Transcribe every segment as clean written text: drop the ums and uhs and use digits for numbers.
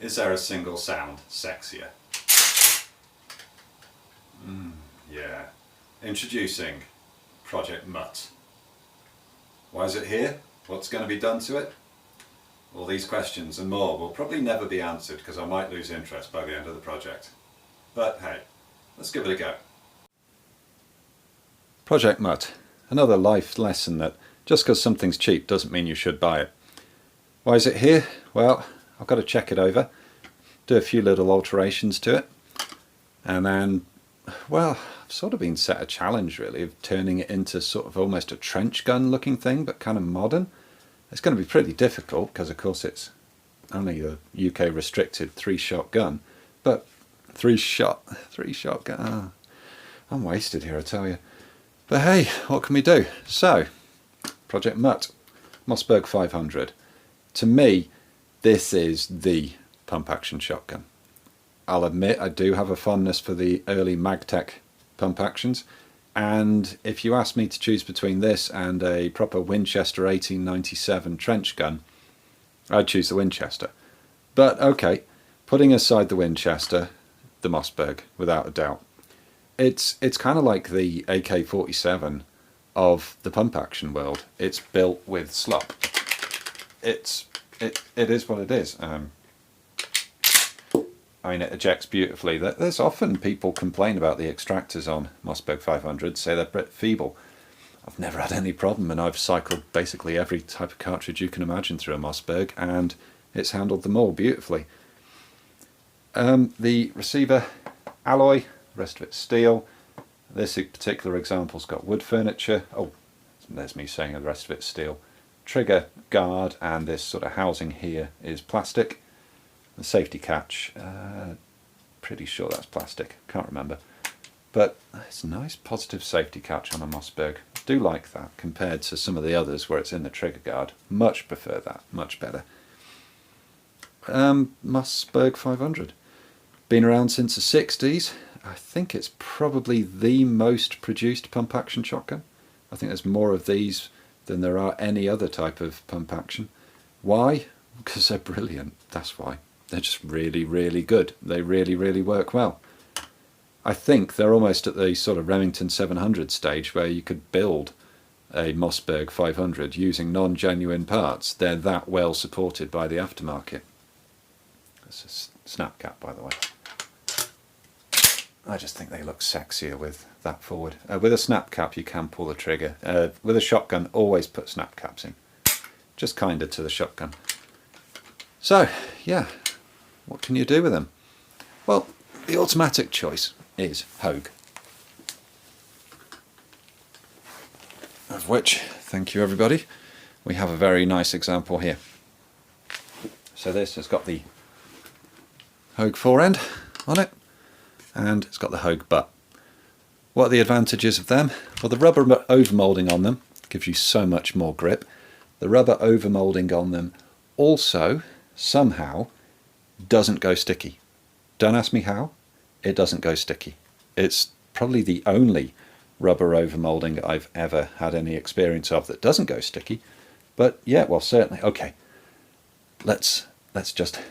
Is there a single sound sexier? Yeah. Introducing Project Mutt. Why is it here? What's going to be done to it? All these questions and more will probably never be answered because I might lose interest by the end of the project. But hey, let's give it a go. Project Mutt. Another life lesson that just because something's cheap doesn't mean you should buy it. Why is it here? Well, I've got to check it over, do a few little alterations to it, and then, well, I've sort of been set a challenge really of turning it into sort of almost a trench gun looking thing, but kind of modern. It's going to be pretty difficult because of course it's only a UK restricted 3-shot gun, but 3-shot gun, I'm wasted here I tell you. But hey, what can we do? So, Project Mutt, Mossberg 500. To me, this is the pump action shotgun. I'll admit I do have a fondness for the early Magtech pump actions, and if you ask me to choose between this and a proper Winchester 1897 trench gun, I'd choose the Winchester. But okay, putting aside the Winchester, the Mossberg, without a doubt. It's kind of like the AK-47 of the pump action world. It's built with slop. It is what it is. I mean, it ejects beautifully. There's often people complain about the extractors on Mossberg 500, say they're a bit feeble. I've never had any problem, and I've cycled basically every type of cartridge you can imagine through a Mossberg, and it's handled them all beautifully. The receiver, alloy, the rest of it's steel. This particular example's got wood furniture. Oh, there's me saying the rest of it's steel. Trigger guard and this sort of housing here is plastic. The safety catch, pretty sure that's plastic, can't remember. But it's a nice positive safety catch on a Mossberg. I do like that compared to some of the others where it's in the trigger guard. Much prefer that, much better. Mossberg 500. Been around since the 60s. I think it's probably the most produced pump action shotgun. I think there's more of these than there are any other type of pump action. Why? Because they're brilliant, that's why. They're just really, really good. They really, really work well. I think they're almost at the sort of Remington 700 stage where you could build a Mossberg 500 using non-genuine parts. They're that well supported by the aftermarket. That's a snap cap, by the way. I just think they look sexier with that forward. With a snap cap you can pull the trigger. With a shotgun, always put snap caps in. Just kinder to the shotgun. So, yeah, what can you do with them? Well, the automatic choice is Hogue. Of which, thank you everybody, we have a very nice example here. So this has got the Hogue forend on it, and it's got the Hogue butt. What are the advantages of them? Well, the rubber overmoulding on them gives you so much more grip. The rubber overmoulding on them also somehow doesn't go sticky. Don't ask me how, it doesn't go sticky. It's probably the only rubber overmoulding I've ever had any experience of that doesn't go sticky. But yeah, well certainly, okay, let's just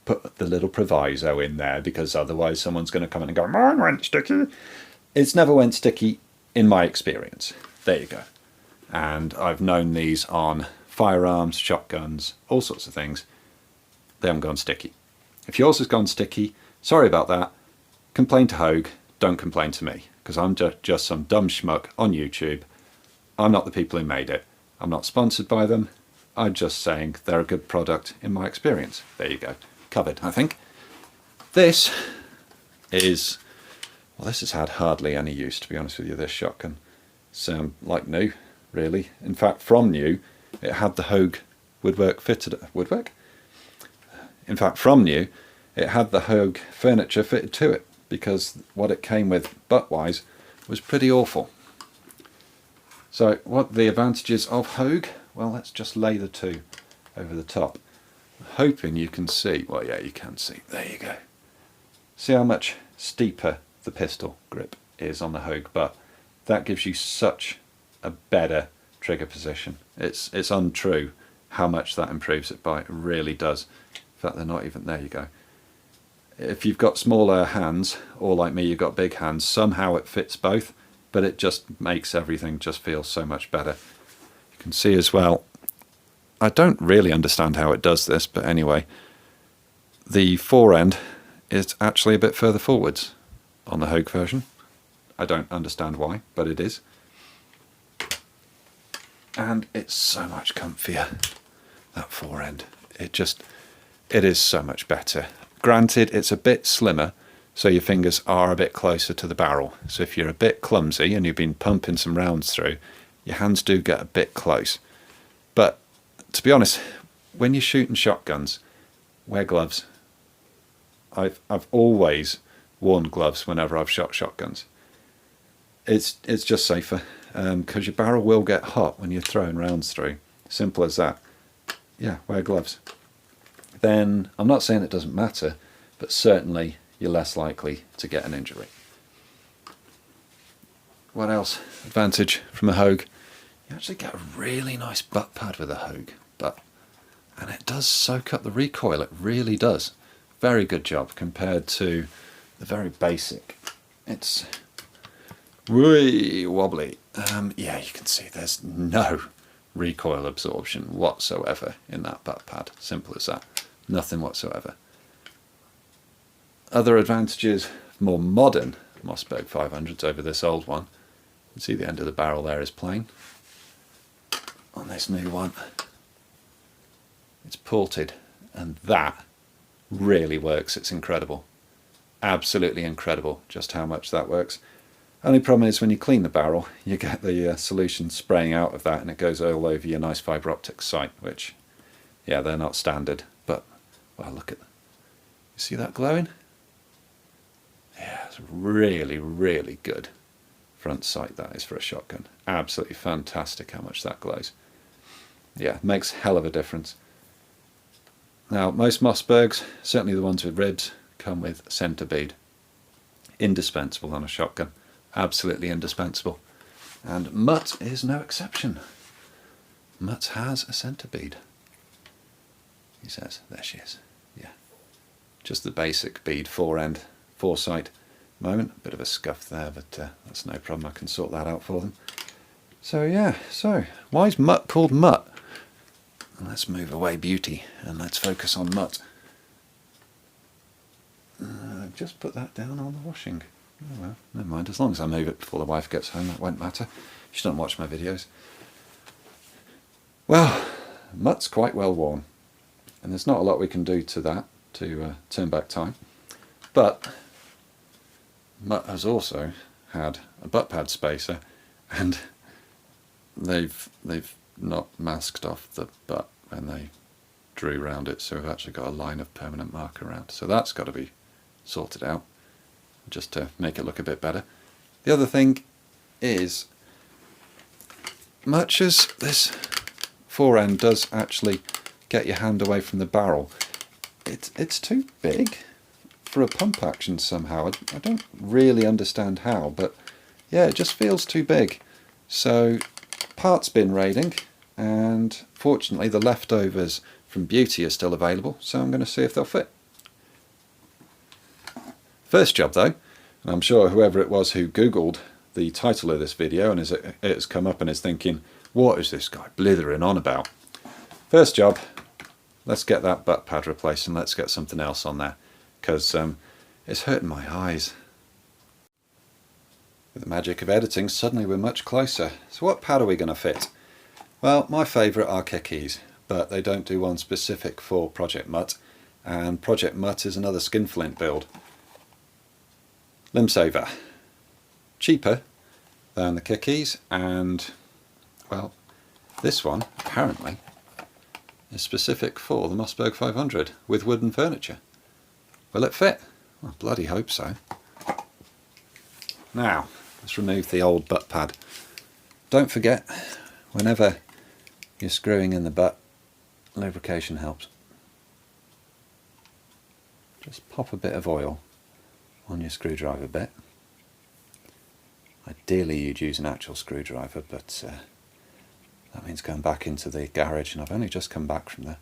put the little proviso in there, because otherwise someone's going to come in and go, mine went sticky. It's never went sticky in my experience. There you go. And I've known these on firearms, shotguns, all sorts of things. They haven't gone sticky. If yours has gone sticky, sorry about that. Complain to Hogue, don't complain to me, because I'm just some dumb schmuck on YouTube. I'm not the people who made it. I'm not sponsored by them. I'm just saying they're a good product in my experience. There you go. Covered, I think. This is, well, this has had hardly any use, to be honest with you, this shotgun. It's like new, really. In fact, from new, it had the Hogue woodwork fitted. Woodwork? In fact, from new, it had the Hogue furniture fitted to it, because what it came with butt-wise was pretty awful. So, what are the advantages of Hogue? Well, let's just lay the two over the top. Hoping you can see, well yeah, you can see, there you go. See how much steeper the pistol grip is on the Hogue butt. That gives you such a better trigger position. It's untrue how much that improves it by, it really does. fact, they're not even, there you go. If you've got smaller hands, or like me, you've got big hands, somehow it fits both, but it just makes everything just feel so much better. You can see as well, I don't really understand how it does this, but anyway, the fore end is actually a bit further forwards on the Hogue version. I don't understand why, but it is. And it's so much comfier, that fore end. It is so much better. Granted, it's a bit slimmer, so your fingers are a bit closer to the barrel. So if you're a bit clumsy and you've been pumping some rounds through, your hands do get a bit close. But to be honest, when you're shooting shotguns, wear gloves. I've always worn gloves whenever I've shot shotguns. It's just safer, because your barrel will get hot when you're throwing rounds through. Simple as that. Yeah, wear gloves. Then I'm not saying it doesn't matter, but certainly you're less likely to get an injury. What else? Advantage from a Hogue. You actually get a really nice butt pad with a Hogue butt, and it does soak up the recoil. It really does. Very good job compared to the very basic. It's really wobbly. Yeah, you can see there's no recoil absorption whatsoever in that butt pad. Simple as that. Nothing whatsoever. Other advantages, more modern Mossberg 500s over this old one. You can see the end of the barrel there is plain. On this new one, it's ported, and that really works. It's incredible. Absolutely incredible just how much that works. Only problem is when you clean the barrel, you get the solution spraying out of that, and it goes all over your nice fibre optic sight, which, yeah, they're not standard. But, well, look at them. You see that glowing? Yeah, it's really, really good front sight that is for a shotgun. Absolutely fantastic how much that glows. Yeah, makes hell of a difference. Now, most Mossbergs, certainly the ones with ribs, come with centre bead. Indispensable on a shotgun. Absolutely indispensable. And Mutt is no exception. Mutt has a centre bead. He says, there she is. Yeah. Just the basic bead fore end, foresight moment. Bit of a scuff there, but that's no problem. I can sort that out for them. So yeah, so why is Mutt called Mutt? Let's move away beauty and let's focus on Mutt. Just put that down on the washing. Oh well, never mind. As long as I move it before the wife gets home, that won't matter. She doesn't watch my videos. Well, Mutt's quite well worn, and there's not a lot we can do to that to turn back time. But Mutt has also had a butt pad spacer, and they've not masked off the butt when they drew around it, so we've actually got a line of permanent marker around. So that's got to be sorted out, just to make it look a bit better. The other thing is, much as this fore end does actually get your hand away from the barrel, it's too big for a pump action somehow. I don't really understand how, but yeah, it just feels too big. So parts bin raiding, and fortunately the leftovers from Beauty are still available, so I'm going to see if they'll fit. First job though, and I'm sure whoever it was who googled the title of this video and it's come up and is thinking, what is this guy blithering on about? First job, let's get that butt pad replaced and let's get something else on there, because it's hurting my eyes. With the magic of editing, suddenly we're much closer. So what pad are we going to fit? Well, my favourite are Kickies, but they don't do one specific for Project Mutt, and Project Mutt is another skinflint build. Limbsaver. Cheaper than the Kickies, and well, this one apparently is specific for the Mossberg 500 with wooden furniture. Will it fit? I bloody hope so. Now, let's remove the old butt pad. Don't forget, whenever you're screwing in the butt, lubrication helps. Just pop a bit of oil on your screwdriver bit. Ideally you'd use an actual screwdriver, but that means going back into the garage, and I've only just come back from there.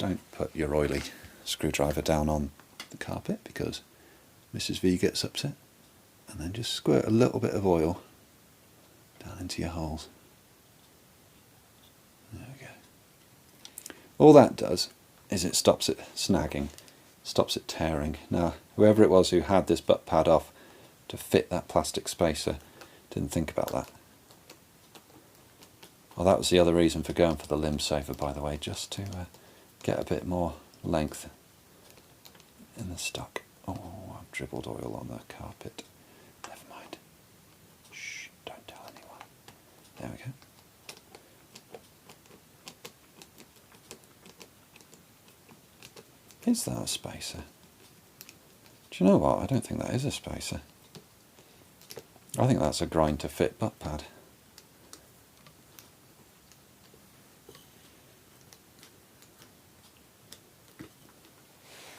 don't put your oily screwdriver down on the carpet because Mrs. V gets upset. And then just squirt a little bit of oil down into your holes. There we go. All that does is it stops it snagging, stops it tearing. Now, whoever it was who had this butt pad off to fit that plastic spacer didn't think about that. Well, that was the other reason for going for the Limbsaver, by the way, just to get a bit more length in the stock. Oh, I've dribbled oil on the carpet. Never mind. Shh, don't tell anyone. There we go. Is that a spacer? Do you know what? I don't think that is a spacer. I think that's a grind to fit butt pad.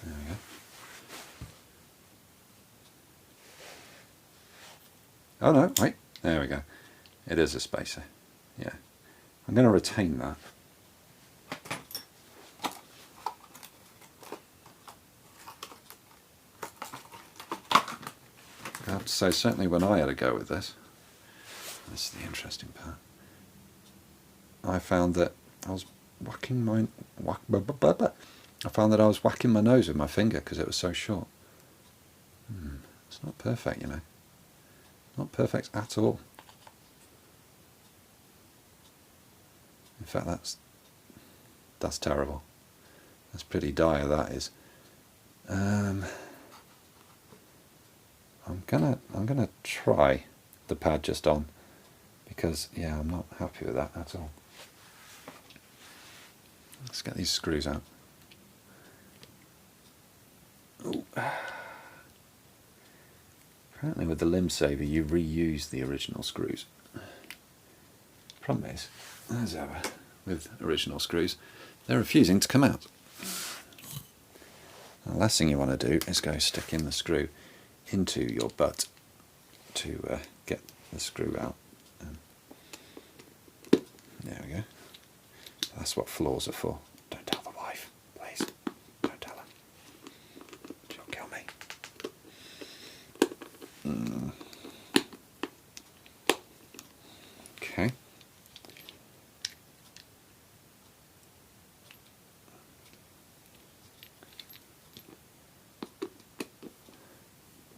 There we go. Oh no, wait. There we go. It is a spacer. Yeah. I'm going to retain that. I have to say, certainly when I had a go with this is the interesting part. I found that I was whacking my nose with my finger because it was so short. It's not perfect, you know. Not perfect at all. In fact, that's terrible. That's pretty dire, that is. I'm gonna try the pad just on because yeah, I'm not happy with that at all. Let's get these screws out. Ooh. Apparently with the Limbsaver you reuse the original screws. Problem is, as ever with original screws, they're refusing to come out. The last thing you want to do is go stick in the screw into your butt to get the screw out. There we go. That's what floors are for. Don't tell the wife, please. Don't tell her. She'll kill me. Okay.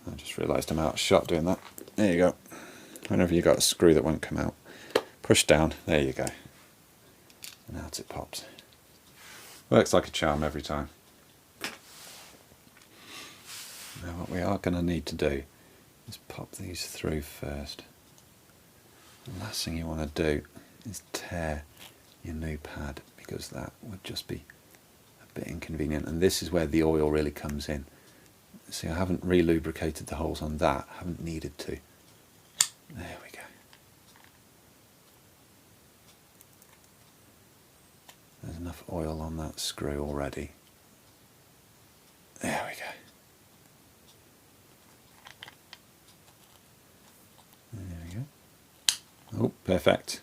I just realised I'm out of shot doing that. There you go. Whenever you've got a screw that won't come out, push down, there you go. And out it pops. Works like a charm every time. Now what we are going to need to do is pop these through first. The last thing you want to do is tear your new pad because that would just be a bit inconvenient, and this is where the oil really comes in. See, I haven't re-lubricated the holes on that, I haven't needed to. There we go. There's enough oil on that screw already. There we go. There we go. Oh, perfect.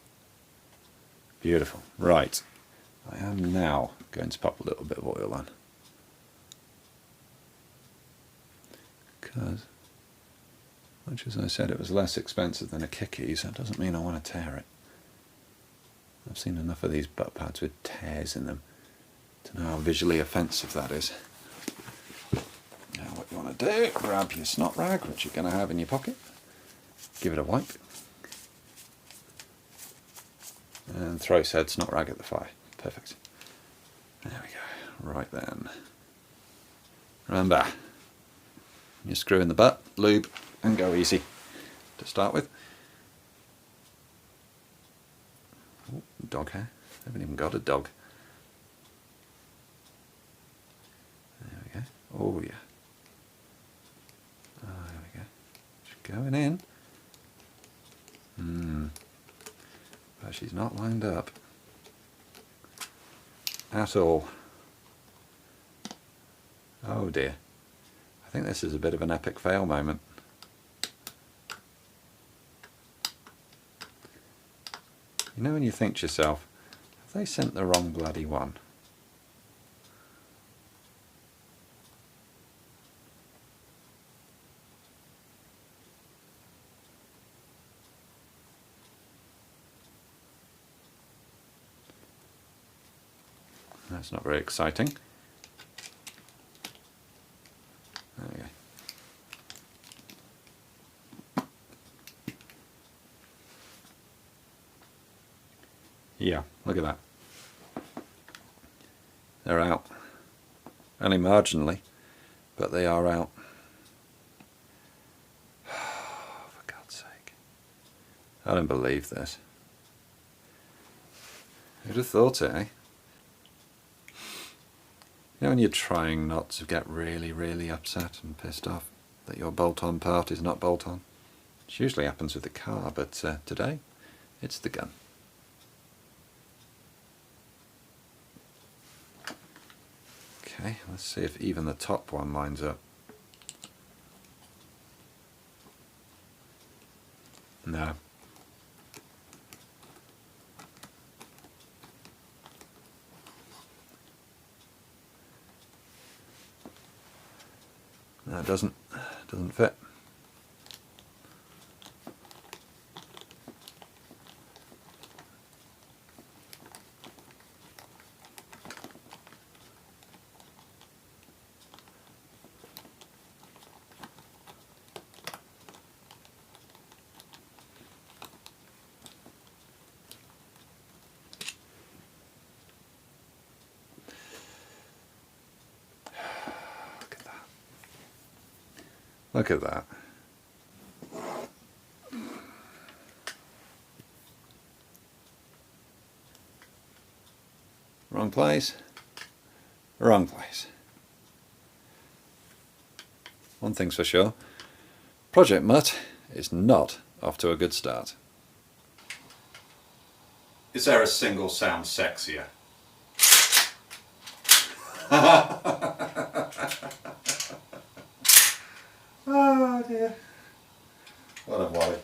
Beautiful. Right. I am now going to pop a little bit of oil on. Because, much as I said it was less expensive than a Kickies, that doesn't mean I want to tear it. I've seen enough of these butt pads with tears in them to know how visually offensive that is. Now what you want to do, grab your snot rag, which you're going to have in your pocket, give it a wipe, and throw said snot rag at the fire. Perfect. There we go. Right then. Remember, you screw in the butt, lube, and go easy to start with. Ooh, dog hair. I haven't even got a dog. There we go. Oh yeah. Oh, there we go. She's going in. But she's not lined up at all. Oh dear. I think this is a bit of an epic fail moment. You know when you think to yourself, have they sent the wrong bloody one? That's not very exciting. There we go. Yeah, look at that. They're out. Only marginally, but they are out. For God's sake. I don't believe this. Who'd have thought it, eh? You know when you're trying not to get really, really upset and pissed off that your bolt-on part is not bolt-on? It usually happens with the car, but today it's the gun. Okay, let's see if even the top one lines up. No. No, it doesn't fit. Look at that. Wrong place. Wrong place. One thing's for sure. Project Mutt is not off to a good start. Is there a single sound sexier? Oh dear. What a wally.